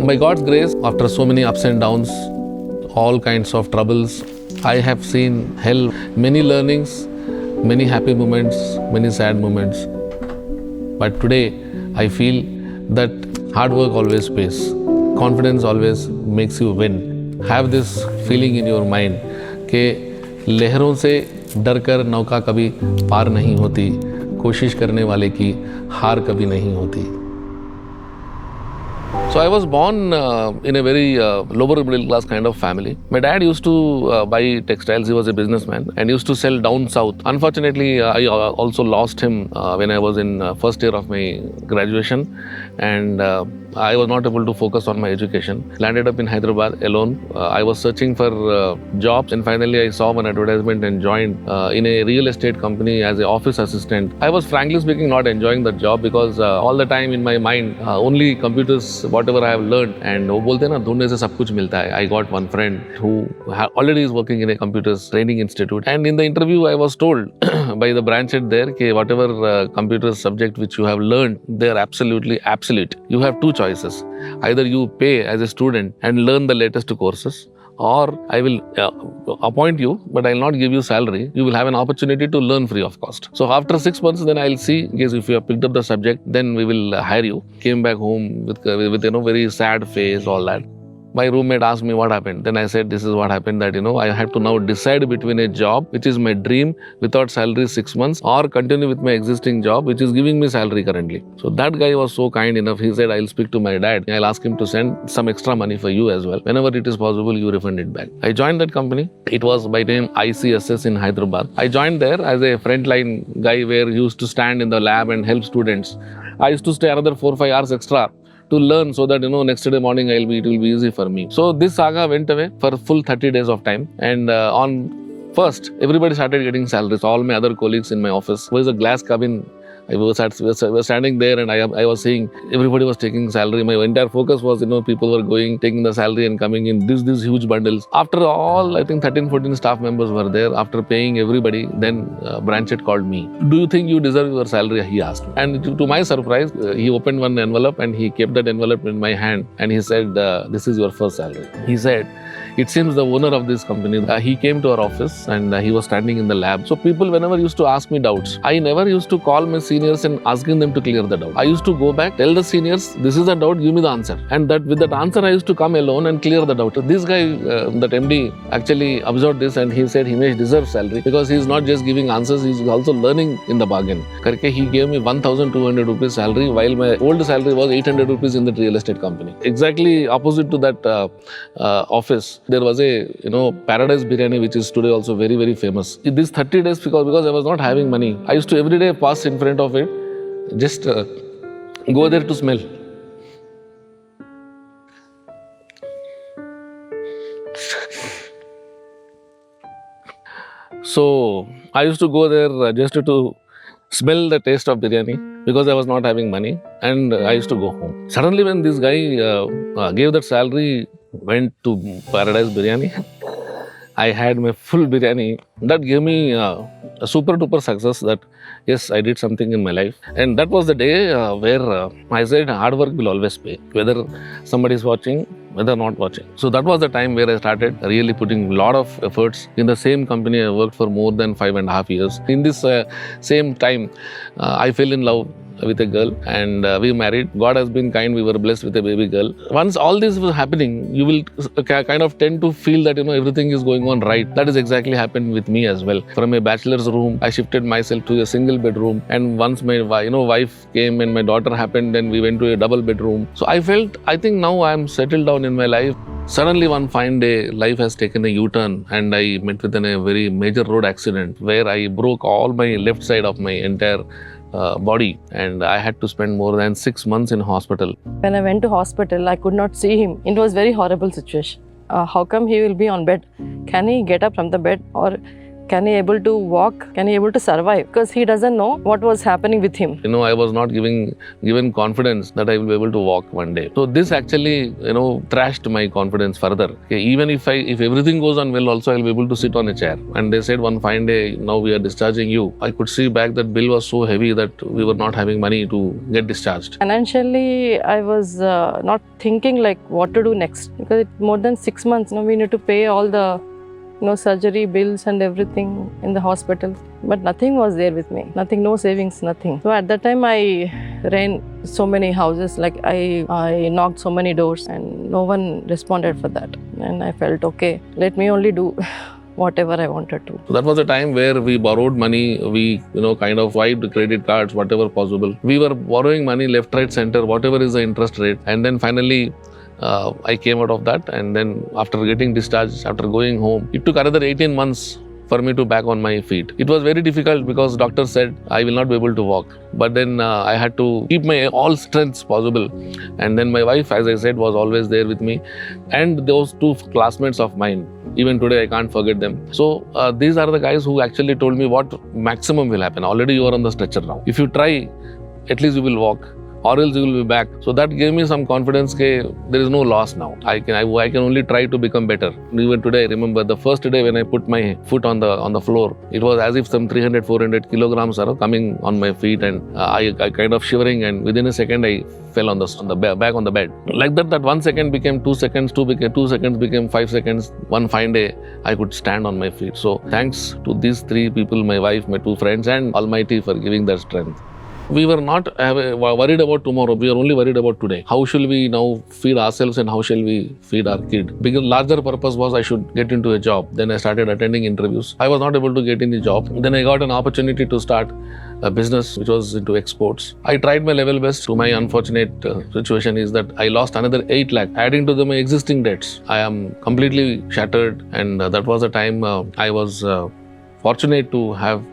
By God's grace, after so many ups and downs, all kinds of troubles, I have seen hell, many learnings, many happy moments, many sad moments. But today, I feel that hard work always pays. Confidence always makes you win. Have this feeling in your mind कि लहरों से डरकर नौका कभी पार नहीं होती, कोशिश करने वाले की हार कभी नहीं होती. So I was born in a very lower middle class kind of family. My dad used to buy textiles. He was a businessman and used to sell down south. Unfortunately, I also lost him when I was in first year of my graduation, and I was not able to focus on my education. Landed up in Hyderabad alone. I was searching for jobs, and finally I saw one advertisement and joined in a real estate company as an office assistant. I was frankly speaking not enjoying that job because all the time in my mind only computers, whatever I have learned, and वो बोलते हैं ना ढूंढने से सब कुछ मिलता है. I got one friend who already is working in a computers training institute, and in the interview I was told by the branch head there कि whatever computer subject which you have learned, they are absolutely obsolete. You have two choices. Either you pay as a student and learn the latest courses, or I will appoint you, but I will not give you salary. You will have an opportunity to learn free of cost. So after 6 months, then I will see, yes, if you have picked up the subject, then we will hire you. Came back home with very sad face, all that. My roommate asked me what happened. Then I said, this is what happened, that I have to now decide between a job, which is my dream, without salary 6 months, or continue with my existing job, which is giving me salary currently. So that guy was so kind enough. He said, I'll speak to my dad. I'll ask him to send some extra money for you as well. Whenever it is possible, you refund it back. I joined that company. It was by name ICSS in Hyderabad. I joined there as a frontline guy where he used to stand in the lab and help students. I used to stay another 4-5 hours extra to learn so that next day morning it will be easy for me. So this saga went away for full 30 days of time, and on first everybody started getting salaries. All my other colleagues in my office. There was a glass cabin. I was standing there and I was seeing everybody was taking salary. My entire focus was, people were going, taking the salary and coming in these huge bundles. After all, I think 13-14 staff members were there. After paying everybody, then branch head called me. Do you think you deserve your salary? He asked me. And to my surprise, he opened one envelope and he kept that envelope in my hand and he said, this is your first salary. He said, it seems the owner of this company, he came to our office and he was standing in the lab. So people whenever used to ask me doubts, I never used to call my seniors and asking them to clear the doubt. I used to go back, tell the seniors, this is the doubt, give me the answer. And that with that answer, I used to come alone and clear the doubt. This guy, that MD, actually observed this and he said Himesh deserves salary because he is not just giving answers, he is also learning in the bargain. Karke he gave me 1,200 rupees salary while my old salary was 800 rupees in that real estate company. Exactly opposite to that office, there was a Paradise Biryani which is today also very, very famous. In these 30 days, because I was not having money, I used to every day pass in front of it, just go there to smell. So I used to go there just to smell the taste of biryani because I was not having money, and I used to go home. Suddenly when this guy gave that salary, went to Paradise Biryani, I had my full biryani. That gave me a super duper success that yes, I did something in my life. And that was the day where I said hard work will always pay, whether somebody is watching, whether not watching. So that was the time where I started really putting a lot of efforts. In the same company, I worked for more than 5.5 years. In this same time, I fell in love with a girl and we married. God has been kind, we were blessed with a baby girl. Once all this was happening, you will kind of tend to feel that everything is going on right. That is exactly happened with me as well. From a bachelor's room, I shifted myself to a single bedroom, and once my wife came and my daughter happened, then we went to a double bedroom. So I think now I am settled down in my life. Suddenly one fine day, life has taken a U-turn and I met with a very major road accident where I broke all my left side of my entire body, and I had to spend more than 6 months in hospital. When I went to hospital, I could not see him. It was very horrible situation. How come he will be on bed? Can he get up from the bed, or can he able to walk? Can he able to survive? Because he doesn't know what was happening with him. I was not given confidence that I will be able to walk one day. So this actually, trashed my confidence further. Okay, even if everything goes on well, also I'll be able to sit on a chair. And they said one fine day, now we are discharging you. I could see back that bill was so heavy that we were not having money to get discharged. Financially, I was not thinking like what to do next, because it's more than 6 months. We need to pay all the surgery bills and everything in the hospital. But nothing was there with me. Nothing, no savings, nothing. So at that time, I ran so many houses. Like I knocked so many doors and no one responded for that. And I felt, okay, let me only do whatever I wanted to. So that was a time where we borrowed money. We, kind of swiped credit cards, whatever possible. We were borrowing money left, right, center, whatever is the interest rate. And then finally, I came out of that, and then after getting discharged, after going home, it took another 18 months for me to back on my feet. It was very difficult because doctor said I will not be able to walk. But then I had to keep my all strengths possible. And then my wife, as I said, was always there with me. And those two classmates of mine, even today I can't forget them. So these are the guys who actually told me what maximum will happen. Already you are on the stretcher now. If you try, at least you will walk, or else you will be back. So that gave me some confidence that there is no loss now. I can only try to become better. Even today, I remember the first day when I put my foot on the floor, it was as if some 300-400 kilograms are coming on my feet, and I kind of shivering, and within a second I fell back on the bed. Like that 1 second became 2 seconds, 2 seconds became 5 seconds. One fine day, I could stand on my feet. So thanks to these three people, my wife, my two friends, and Almighty for giving that strength. We were not worried about tomorrow. We are only worried about today. How shall we now feed ourselves and how shall we feed our kid? Because larger purpose was I should get into a job. Then I started attending interviews. I was not able to get any job. Then I got an opportunity to start a business which was into exports. I tried my level best. To my unfortunate situation is that I lost another 8 lakh, adding to my existing debts. I am completely shattered, and that was the time I was fortunate to have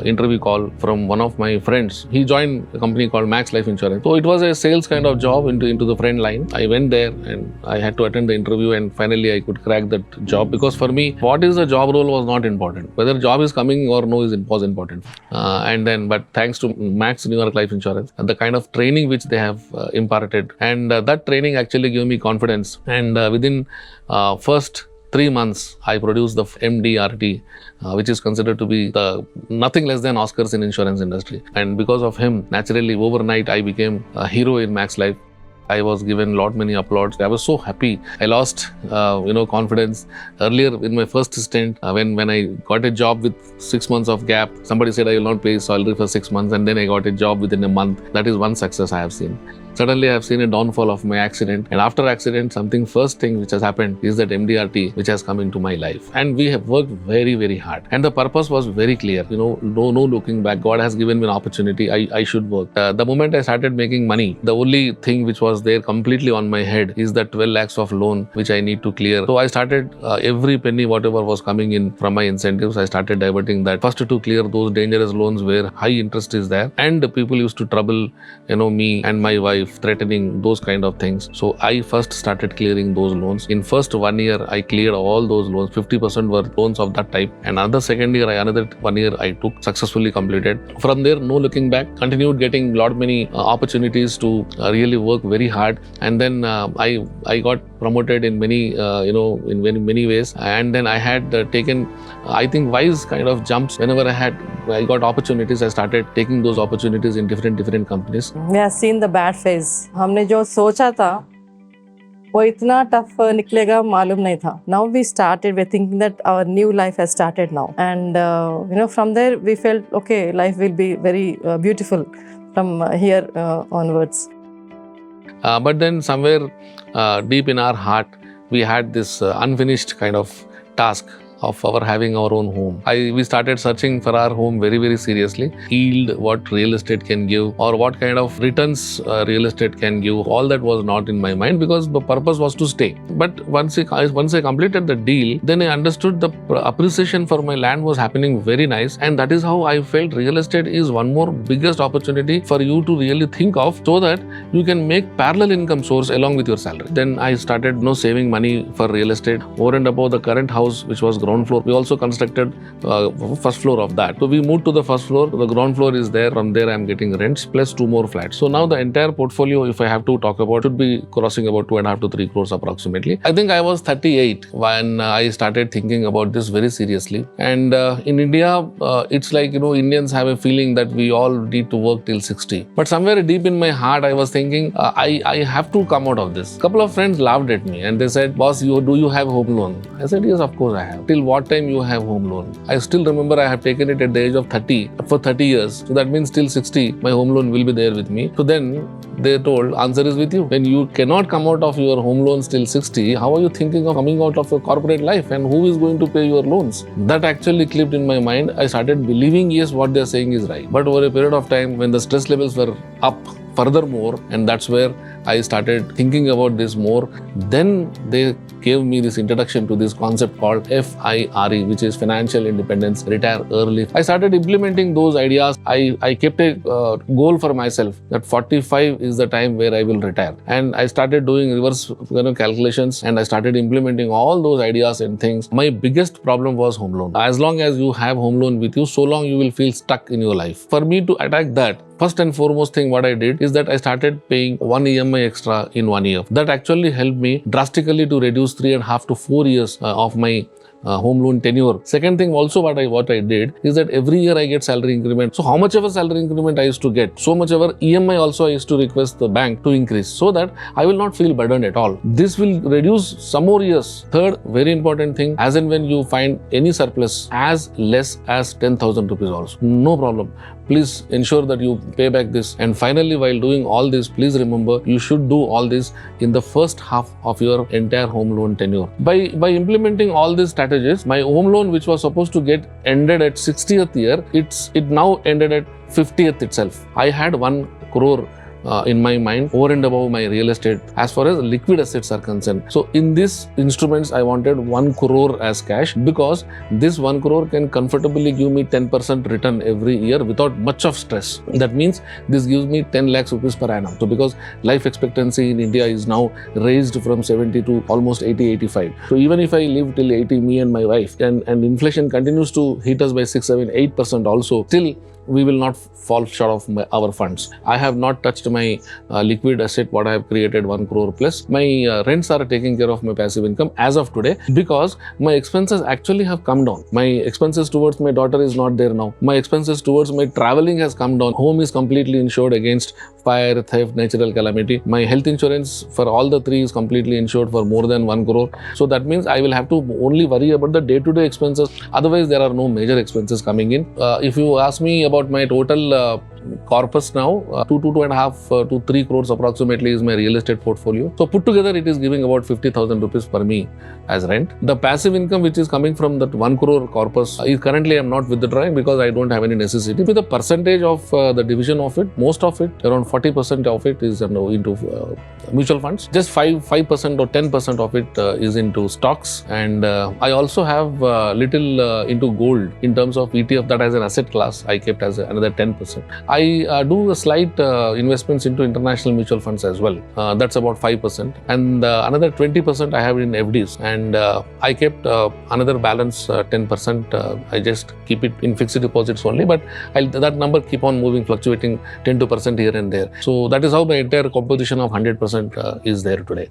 interview call from one of my friends. He joined a company called Max Life Insurance. So it was a sales kind of job into the front line. I went there and I had to attend the interview, and finally I could crack that job, because for me, what is the job role was not important. Whether job is coming or no was important. But thanks to Max New York Life Insurance, the kind of training which they have imparted, and that training actually gave me confidence. And within first 3 months, I produced the MDRT, which is considered to be nothing less than Oscars in insurance industry. And because of him, naturally, overnight, I became a hero in Max Life. I was given many applauds. I was so happy. I lost, confidence. Earlier in my first stint, when I got a job with 6 months of gap, somebody said I will not pay salary for 6 months, and then I got a job within a month. That is one success I have seen. Suddenly I have seen a downfall of my accident, and after accident, first thing which has happened is that MDRT which has come into my life, and we have worked very, very hard, and the purpose was very clear. No looking back. God has given me an opportunity. I should work. The moment I started making money, the only thing which was there completely on my head is that 12 lakhs of loan which I need to clear. So I started every penny whatever was coming in from my incentives, I started diverting that first to clear those dangerous loans where high interest is there, and the people used to trouble me and my wife, threatening those kind of things. So I first started clearing those loans. In first 1 year, I cleared all those loans. 50% were loans of that type. And another 1 year I took, successfully completed. From there, no looking back, continued getting many opportunities to really work very hard. And then I got promoted in many many ways. And then I had taken, I think, wise kind of jumps. Whenever I got opportunities, I started taking those opportunities in different companies. We have seen the bad phase. हमने जो सोचा था वो इतना tough निकलेगा मालूम नहीं था. Now we thinking that our new life has started now, and from there we felt okay, life will be very beautiful from here onwards. But then somewhere deep in our heart, we had this unfinished kind of task of our having our own home. We started searching for our home very, very seriously. Yield, what real estate can give, or what kind of returns real estate can give. All that was not in my mind, because the purpose was to stay. But once I completed the deal, then I understood the appreciation for my land was happening very nice, and that is how I felt real estate is one more biggest opportunity for you to really think of, so that you can make parallel income source along with your salary. Then I started saving money for real estate over and above the current house which was ground floor. We also constructed first floor of that. So we moved to the first floor. The ground floor is there. From there, I'm getting rents plus 2 more flats. So now the entire portfolio, if I have to talk about, should be crossing about 2.5 to 3 crores approximately. I think I was 38 when I started thinking about this very seriously. And in India, it's like, Indians have a feeling that we all need to work till 60. But somewhere deep in my heart, I was thinking, I have to come out of this. A couple of friends laughed at me and they said, boss, do you have home loan? I said, yes, of course I have. Till what time you have home loan? I still remember I have taken it at the age of 30 for 30 years. So that means till 60, my home loan will be there with me. So then they told, answer is with you. When you cannot come out of your home loans till 60, how are you thinking of coming out of your corporate life? And who is going to pay your loans? That actually clicked in my mind. I started believing, yes, what they're saying is right. But over a period of time, when the stress levels were up furthermore, and that's where I started thinking about this more, then they gave me this introduction to this concept called FIRE, which is Financial Independence, Retire Early. I started implementing those ideas. I kept a goal for myself that 45 is the time where I will retire. And I started doing reverse calculations and I started implementing all those ideas and things. My biggest problem was home loan. As long as you have home loan with you, so long you will feel stuck in your life. For me to attack that, first and foremost thing what I did is that I started paying 1 EMI extra in 1 year. That actually helped me drastically to reduce 3.5 to 4 years of my home loan tenure. Second thing also what I did is that every year I get salary increment. So how much ever salary increment I used to get, so much ever EMI also I used to request the bank to increase so that I will not feel burdened at all. This will reduce some more years. Third, very important thing, as and when you find any surplus as less as 10,000 rupees also, no problem. Please ensure that you pay back this. And finally, while doing all this, please remember you should do all this in the first half of your entire home loan tenure. By implementing all these strategies, my home loan, which was supposed to get ended at 60th year, it now ended at 50th itself. I had 1 crore in my mind over and above my real estate as far as liquid assets are concerned. So in these instruments, I wanted 1 crore as cash because this 1 crore can comfortably give me 10% return every year without much of stress. That means this gives me 10 lakhs rupees per annum. So because life expectancy in India is now raised from 70 to almost 80, 85. So even if I live till 80, me and my wife, and inflation continues to hit us by 6, 7, 8% also, still we will not fall short of our funds. I have not touched my liquid asset, what I have created 1 crore plus. My rents are taking care of my passive income as of today because my expenses actually have come down. My expenses towards my daughter is not there now. My expenses towards my traveling has come down. Home is completely insured against fire, theft, natural calamity. My health insurance for all the 3 is completely insured for more than 1 crore. So that means I will have to only worry about the day-to-day expenses. Otherwise, there are no major expenses coming in. If you ask me about my total corpus now, 2.5 to 3 crores approximately is my real estate portfolio. So put together, it is giving about 50,000 rupees per me as rent. The passive income which is coming from that 1 crore corpus is currently I am not withdrawing because I don't have any necessity. With the percentage of the division of it, most of it, around 40% of it is into mutual funds. Just 5% or 10% of it is into stocks. And I also have little into gold in terms of ETF, that as an asset class I kept as another 10%. I do a slight investments into international mutual funds as well. That's about 5%. And another 20% I have in FDs. And I kept another balance 10%. I just keep it in fixed deposits only. But that number keep on moving, fluctuating 10% here and there. So that is how my entire composition of 100% is there today.